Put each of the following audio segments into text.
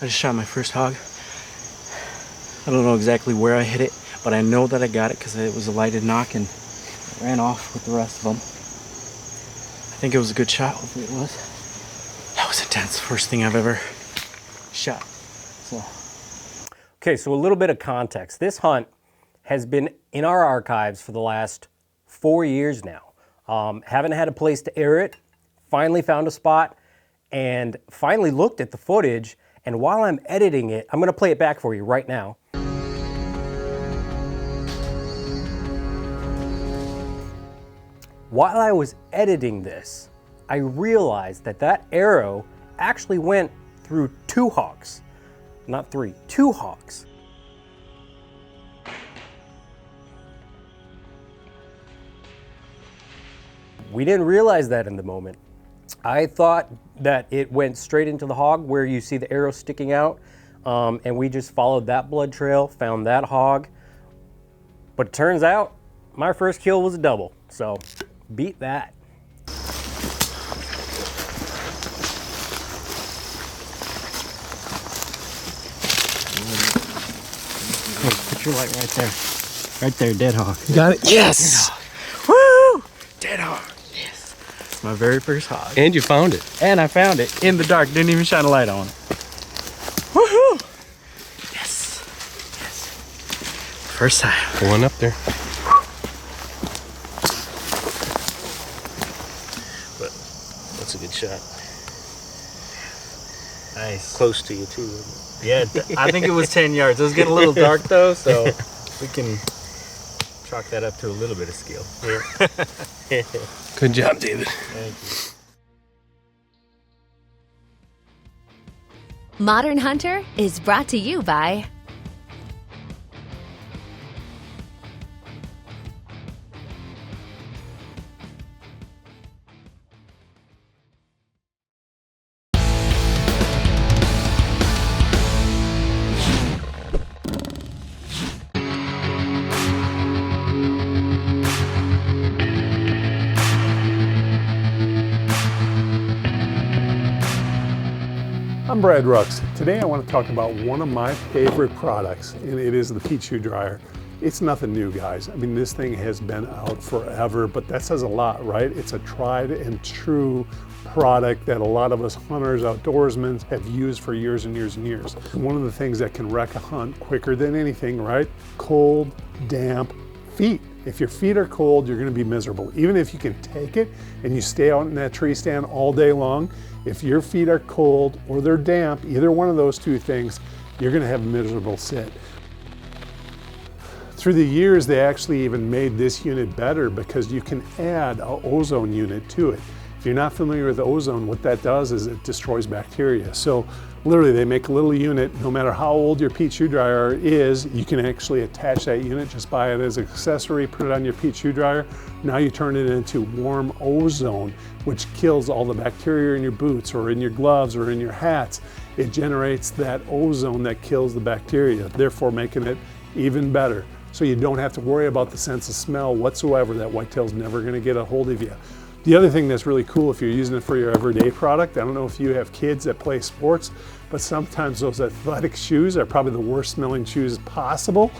I just shot my first hog. I don't know exactly where I hit it, but I know that I got it because it was a lighted knock and I ran off with the rest of them. I think it was a good shot. Hopefully it was. That was intense. First thing I've ever shot. So. Okay, so a little bit of context. This hunt has been in our archives for the last 4 years now. Haven't had a place to air it. Finally found a spot and finally looked at the footage. And while I'm editing it, I'm gonna play it back for you right now. While I was editing this, I realized that that arrow actually went through 2 hogs. Not 3, 2 hogs. We didn't realize that in the moment. I thought that it went straight into the hog where you see the arrow sticking out, and we just followed that blood trail, found that hog. But it turns out my first kill was a double, so beat that. Put your light right there. Right there, dead hog. You got it? Yes! Woo! Dead hog. Yes. It's my very first hog. And you found it. And I found it in the dark. Didn't even shine a light on it. Woohoo! Yes. Yes. First time. One up there. But that's a good shot. Nice. Close to you too. Yeah, I think it was 10 yards. It was getting a little dark though, so we can chalk that up to a little bit of skill. Yeah. Good job, David. Thank you. Modern Hunter is brought to you by I'm Brad Rux. Today I want to talk about one of my favorite products, and it is the peat shoe dryer. It's nothing new, guys. I mean, this thing has been out forever, but that says a lot, right? It's a tried and true product that a lot of us hunters, outdoorsmen have used for years and years and years. One of the things that can wreck a hunt quicker than anything, right? Cold, damp feet. If your feet are cold, you're gonna be miserable. Even if you can take it and you stay out in that tree stand all day long, if your feet are cold or they're damp, either one of those two things, you're gonna have a miserable sit. Through the years, they actually even made this unit better because you can add an ozone unit to it. If you're not familiar with ozone, what that does is it destroys bacteria. So literally they make a little unit, no matter how old your peat shoe dryer is, you can actually attach that unit, just buy it as an accessory, put it on your peat shoe dryer. Now you turn it into warm ozone, which kills all the bacteria in your boots or in your gloves or in your hats. It generates that ozone that kills the bacteria, therefore making it even better. So you don't have to worry about the sense of smell whatsoever that whitetail's never gonna get a hold of you. The other thing that's really cool if you're using it for your everyday product, I don't know if you have kids that play sports, but sometimes those athletic shoes are probably the worst smelling shoes possible.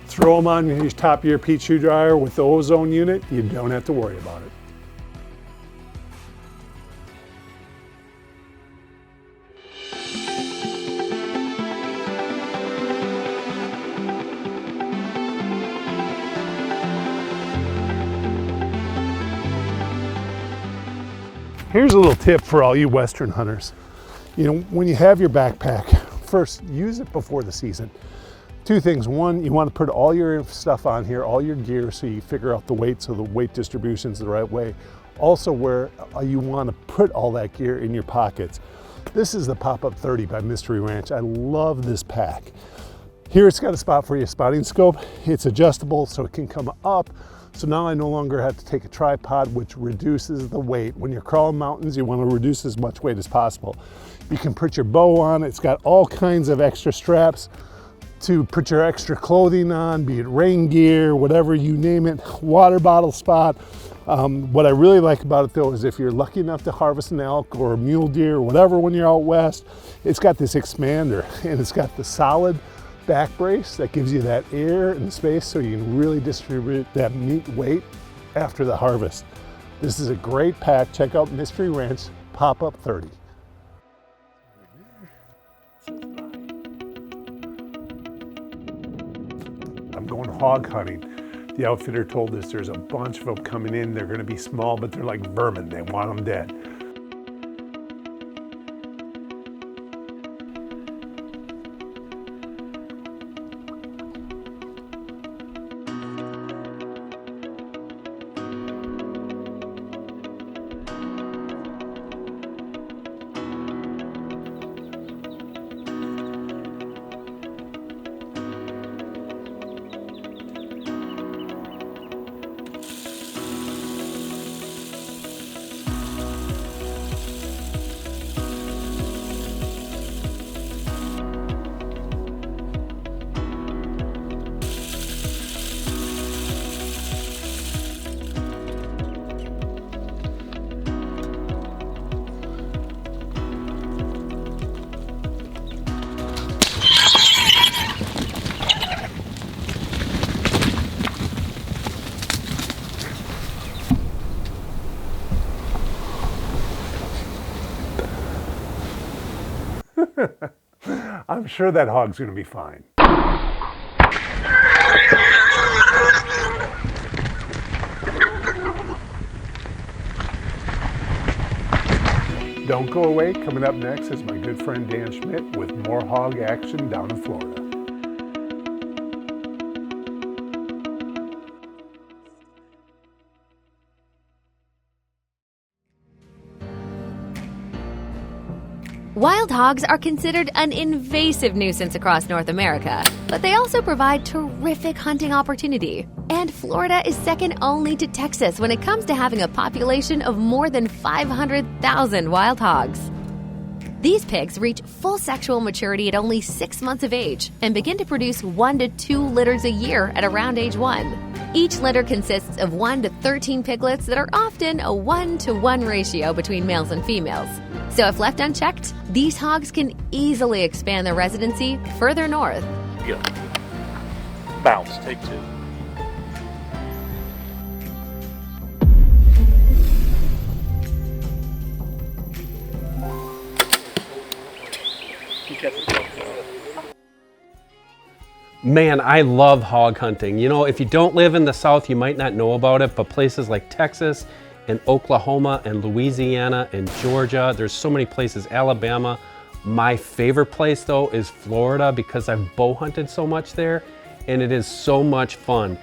Throw them on your top of your peat shoe dryer with the ozone unit, you don't have to worry about it. Here's a little tip for all you Western hunters. You know, when you have your backpack, first use it before the season. Two things. One, you want to put all your stuff on here, all your gear, so you figure out the weight, so the weight distribution is the right way. Also, where you want to put all that gear in your pockets. This is the Pop-Up 30 by Mystery Ranch. I love this pack. Here it's got a spot for your spotting scope. It's adjustable so it can come up. So now I no longer have to take a tripod, which reduces the weight. When you're crawling mountains, you want to reduce as much weight as possible. You can put your bow on. It's got all kinds of extra straps to put your extra clothing on, be it rain gear, whatever you name it, water bottle spot. What I really like about it though is if you're lucky enough to harvest an elk or a mule deer or whatever when you're out west, it's got this expander and it's got the solid back brace that gives you that air and space so you can really distribute that meat weight after the harvest. This is a great pack. Check out Mystery Ranch Pop-Up 30. I'm going hog hunting. The outfitter told us there's a bunch of them coming in. They're going to be small, but they're like vermin. They want them dead. I'm sure that hog's going to be fine. Don't go away. Coming up next is my good friend Dan Schmidt with more hog action down in Florida. Wild hogs are considered an invasive nuisance across North America, but they also provide terrific hunting opportunity. And Florida is second only to Texas when it comes to having a population of more than 500,000 wild hogs. These pigs reach full sexual maturity at only 6 months of age and begin to produce 1 to 2 litters a year at around age 1. Each litter consists of 1 to 13 piglets that are often a 1-to-1 ratio between males and females. So if left unchecked, these hogs can easily expand their residency further north. Go. Bounce, take 2. Man, I love hog hunting. You know, if you don't live in the South, you might not know about it, but places like Texas and Oklahoma and Louisiana and Georgia, there's so many places, Alabama. My favorite place though is Florida because I've bow hunted so much there and it is so much fun.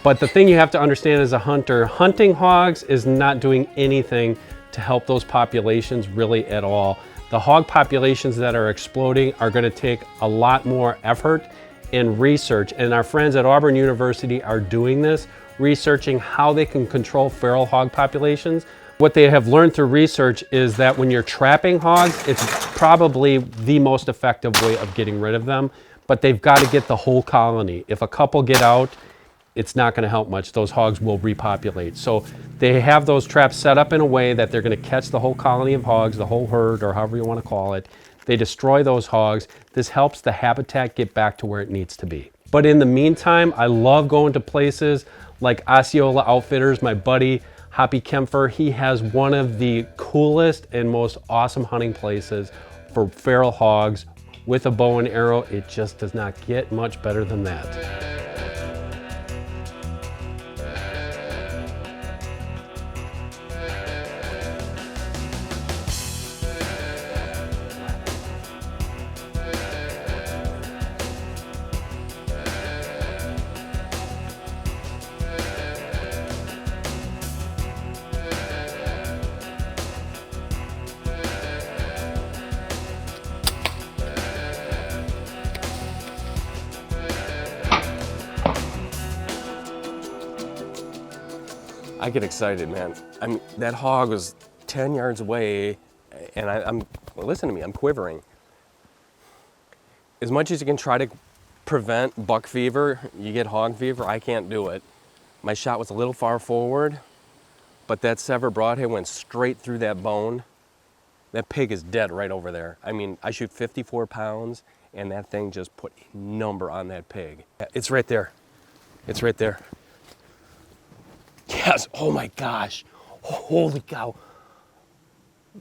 But the thing you have to understand as a hunter, hunting hogs is not doing anything to help those populations really at all. The hog populations that are exploding are going to take a lot more effort and research, and our friends at Auburn University are doing this, researching how they can control feral hog populations. What they have learned through research is that when you're trapping hogs, it's probably the most effective way of getting rid of them, but they've got to get the whole colony. If a couple get out, it's not going to help much. Those hogs will repopulate. So they have those traps set up in a way that they're going to catch the whole colony of hogs, the whole herd, or however you want to call it. They destroy those hogs. This helps the habitat get back to where it needs to be. But in the meantime, I love going to places like Osceola Outfitters. My buddy, Hoppy Kempfer, he has one of the coolest and most awesome hunting places for feral hogs with a bow and arrow. It just does not get much better than that. I get excited, man. I mean, that hog was 10 yards away, and listen to me, I'm quivering. as much as you can try to prevent buck fever, you get hog fever, I can't do it. My shot was a little far forward, but that severed broadhead went straight through that bone. That pig is dead right over there. I mean, I shoot 54 pounds, and that thing just put a number on that pig. It's right there. It's right there. Yes, oh my gosh. Holy cow.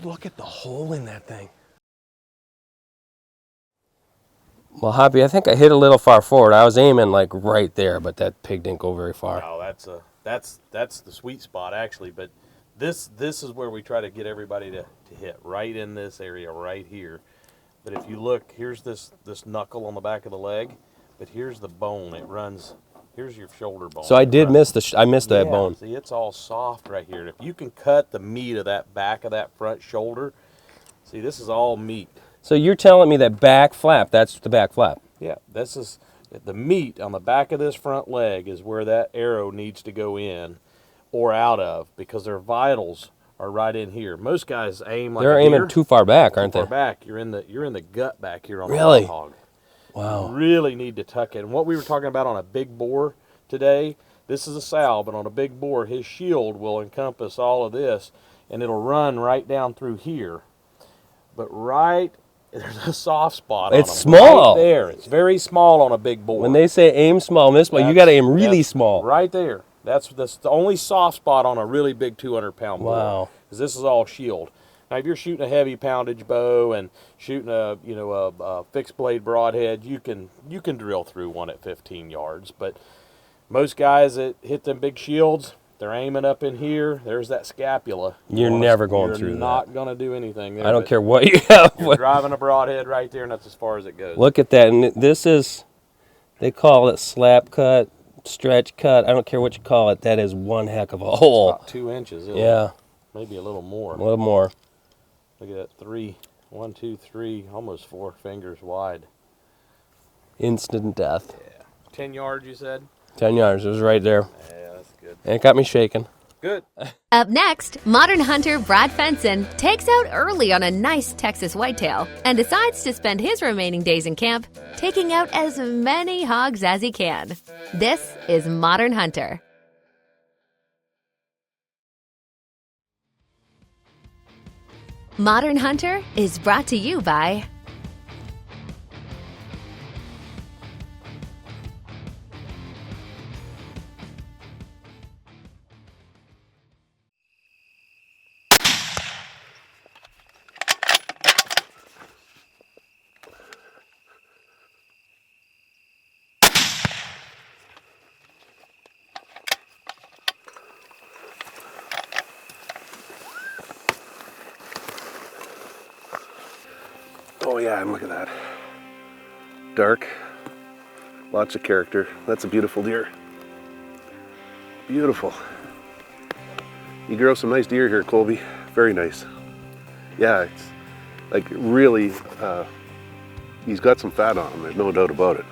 Look at the hole in that thing. Well, Hoppy, I think I hit a little far forward. I was aiming like right there, but that pig didn't go very far. No, that's the sweet spot actually. But this is where we try to get everybody to hit right in this area right here. But if you look, here's this knuckle on the back of the leg, but here's the bone. It runs. Here's your shoulder bone. So I did miss I missed that bone. See, it's all soft right here. If you can cut the meat of that back of that front shoulder, see, this is all meat. So you're telling me that back flap, that's the back flap? Yeah, this is the meat on the back of this front leg is where that arrow needs to go in or out of, because their vitals are right in here. Most guys aim like they're a deer, aiming too far back, aren't they? Too far back. You're in the gut back here on Really? the hog. Wow. You really need to tuck it. And what we were talking about on a big boar today, this is a sow, but on a big boar, his shield will encompass all of this, and it'll run right down through here. But there's a soft spot on It's them. small. Right there. It's very small on a big boar. When they say aim small, miss small, you got to aim really That's small. Right there. That's the only soft spot on a really big 200-pound boar. Wow. Because this is all shield. Now, if you're shooting a heavy poundage bow and shooting a fixed blade broadhead, you can drill through one at 15 yards. But most guys that hit them big shields, they're aiming up in here. There's that scapula. You're never going through that. You're not going to do anything there. I don't care what you have. You're driving a broadhead right there, and that's as far as it goes. Look at that. And this is, they call it slap cut, stretch cut. I don't care what you call it. That is one heck of a hole. About 2 inches. Isn't Yeah. it? Maybe a little more. A little more. Look at that, 1, 2, 3, almost 4 fingers wide. Instant death. Yeah. 10 yards, you said? 10 yards. It was right there. Yeah, that's good. And it got me shaking. Good. Up next, modern hunter Brad Fenson takes out early on a nice Texas whitetail and decides to spend his remaining days in camp taking out as many hogs as he can. This is Modern Hunter. Modern Hunter is brought to you by Oh yeah, and look at that. Dark, lots of character. That's a beautiful deer. Beautiful. You grow some nice deer here, Colby. Very nice. Yeah, it's like really, he's got some fat on him, there's no doubt about it.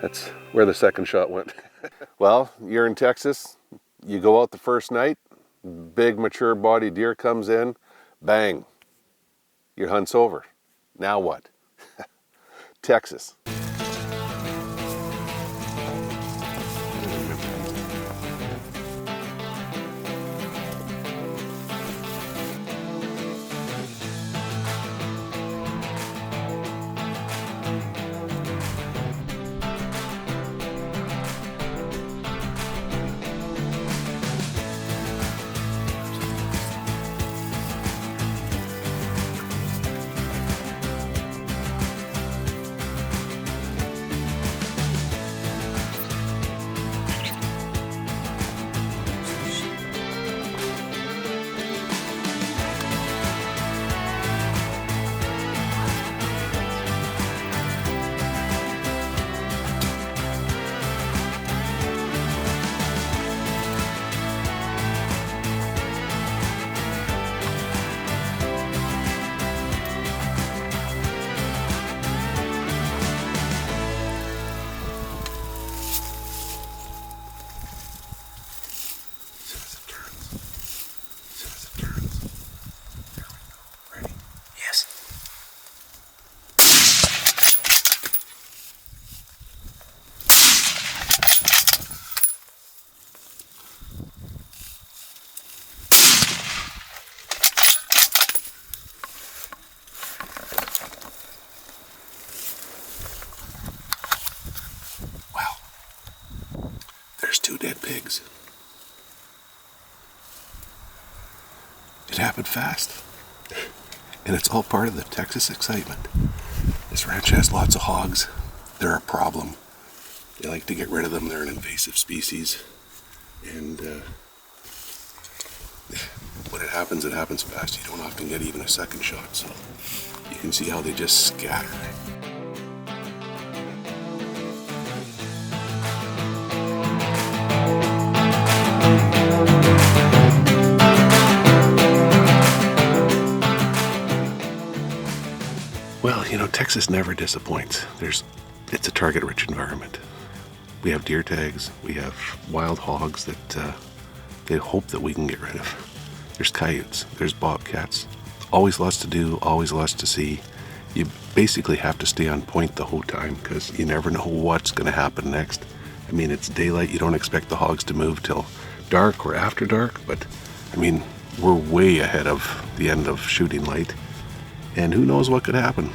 That's where the second shot went. Well, you're in Texas, you go out the first night, big mature body deer comes in, bang, your hunt's over. Now what? Texas. 2 dead pigs. It happened fast. And it's all part of the Texas excitement. This ranch has lots of hogs. They're a problem. They like to get rid of them. They're an invasive species. And when it happens fast. You don't often get even a second shot. So you can see how they just scatter. Well, you know, Texas never disappoints. It's a target-rich environment. We have deer tags, we have wild hogs that they hope that we can get rid of. There's coyotes, there's bobcats. Always lots to do, always lots to see. You basically have to stay on point the whole time because you never know what's going to happen next. I mean, it's daylight, you don't expect the hogs to move till dark or after dark, but I mean, we're way ahead of the end of shooting light. And who knows what could happen.